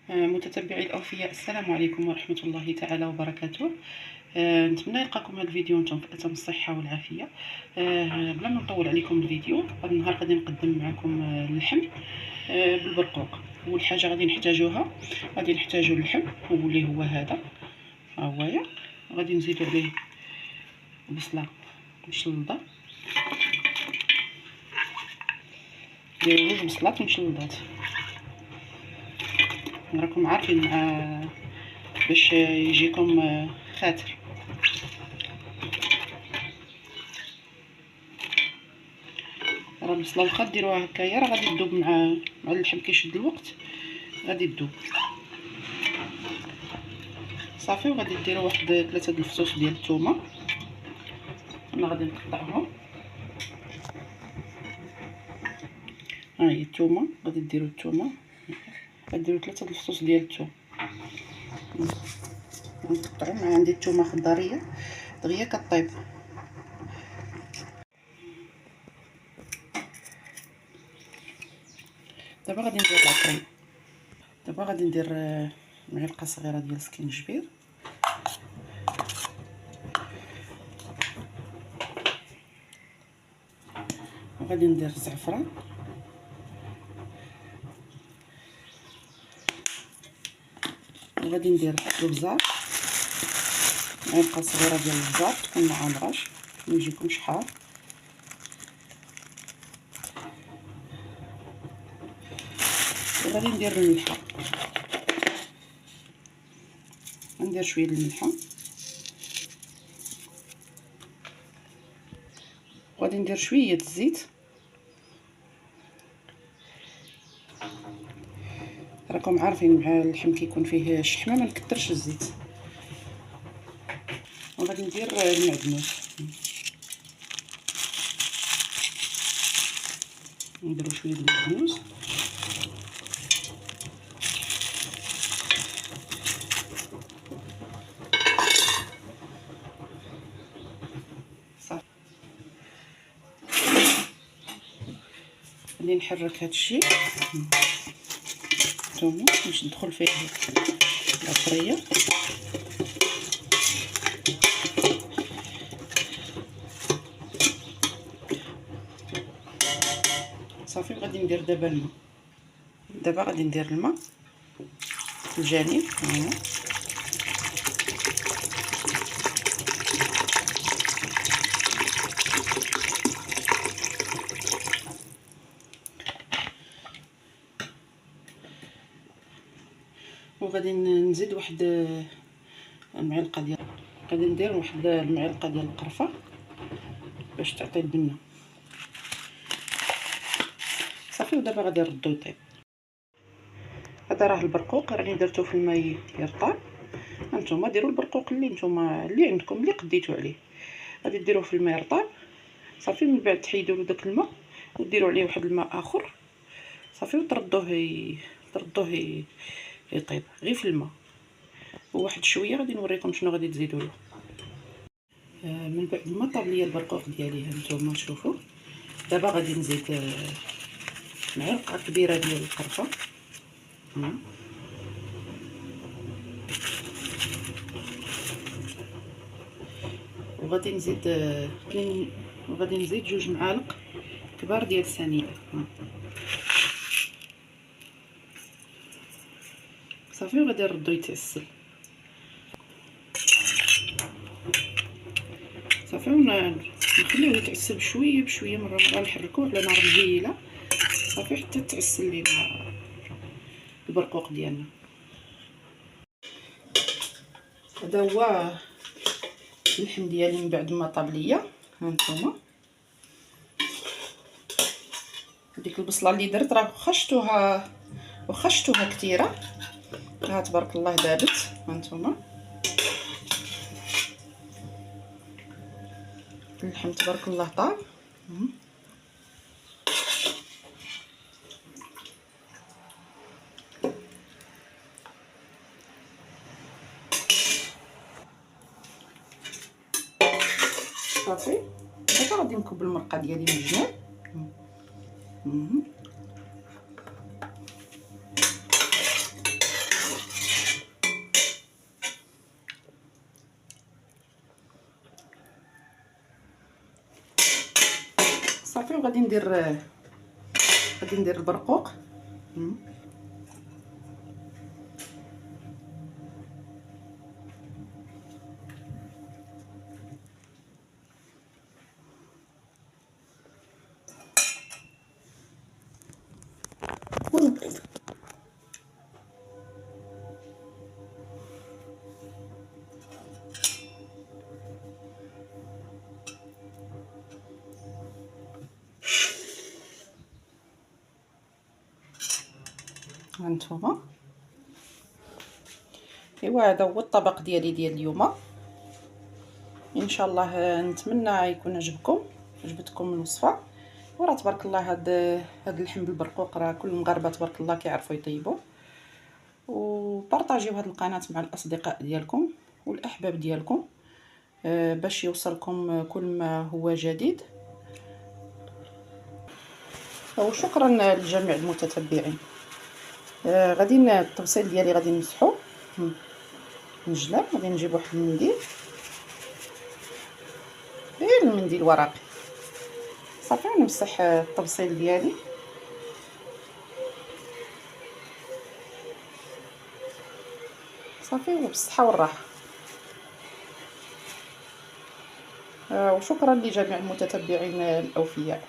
متتبعي الأوفياء، السلام عليكم ورحمة الله تعالى وبركاته. نتمنى يلقاكم هذا الفيديو وانتم في أتم الصحة والعافية. بلا ما نطول عليكم الفيديو، هذا النهار غادي نقدم معكم اللحم بالبرقوق. اول حاجه غادي نحتاجوها، غادي نحتاجو اللحم واللي هو هذا، ها هويا. غادي نزيدو عليه بصله مشلضه، ديروا جوج بصلات مشلضات، راكم عارفين باش يجيكم خاتر. راه البصله واخا ديروها هكايا راه غادي تذوب مع اللحم، كيشد الوقت غادي تذوب صافي. وغادي ديروا واحد 3 د الفصوص ديال الثومه، انا غادي نقطعهم. ها هي الثومه، غادي ديروا الثومه، غاديروا 3 د الفصوص ديال الثوم ونقطعوا. عندي الثومه خضاريه دغيا كطيب. دابا غادي ندير العطريه. دابا غادي ندير معلقه صغيره ديال السكينجبير، وغادي ندير الزعفران، وغادي ندير الابزار، معلقه صغيره ديال الابزار تكون مع الغاش ما يجيكمش حار، وغادي ندير الملحه. ندير شويه الملحه، وغادي ندير شويه الزيت. راكم عارفين مع اللحم كيكون فيه الشحمه ما نكثرش الزيت. وغادي ندير المعدنوس، نديرو شويه المعدنوس صافي. غادي نحرك هادشي الثومه باش تدخل فيه العطريه. صافي. وغادي ندير دابا الماء. دابا غادي ندير الماء في الجانب هنا، وغادي نزيد واحد المعلقه ديال، غادي ندير واحد المعلقه ديال القرفه باش تعطي البنه صافي. ودابا غادي نردو يطيب. هذا راه البرقوق راني درتو في الماء يرطب. هانتوما ديروا البرقوق اللي عندكم اللي قديتو عليه، غادي ديروه في الماء يرطب صافي. من بعد تحيدوا له داك الماء وديروا عليه واحد الماء اخر صافي، وتردوه يطيب غير في الماء. وواحد شويه غادي نوريكم شنو غادي تزيدوا له. من بعد ما طاب ليا البرقوق ديالي هانتوما شوفوا. دابا غادي نزيد معلقه كبيره ديال القرفه، وغادي نزيد وغادي نزيد 2 معالق كبار ديال السنيده صافي. وغادي نردو يتعسل صافي، ونخليوه يتعسل بشويه بشويه، مره مره نحركوه على نار مهيله صافي حتى تعسل لينا البرقوق ديالنا. هذا هو اللحم ديالي من بعد ما طاب ليا. هانتوما ديك البصله اللي درت راه واخا شفتوها كثيره، ها تبارك الله دابت. هانتوما اللحم تبارك الله طاب. صافي. دابا غادي نكب المرقه ديالي من الجناب. صافي. وغادي ندير البرقوق. هانتوما ايوا هذا هو الطبق ديالي ديال اليوم. ان شاء الله نتمنى يكون عجبتكم الوصفه. وراه تبارك الله هاد اللحم بالبرقوق راه كل المغاربه تبارك الله كيعرفوا يطيبوه. وبارطاجيو هاد القناه مع الاصدقاء ديالكم والاحباب ديالكم باش يوصلكم كل ما هو جديد. وشكرا لجميع المتتبعين. غادي الطبسيل ديالي غادي نمسحو نجلاب. غادي نجيب واحد المنديل، غير المنديل ورقي صافي. نمسح الطبسيل ديالي صافي وبالصحه والراحه. وشكرا لجميع المتتبعين الاوفياء.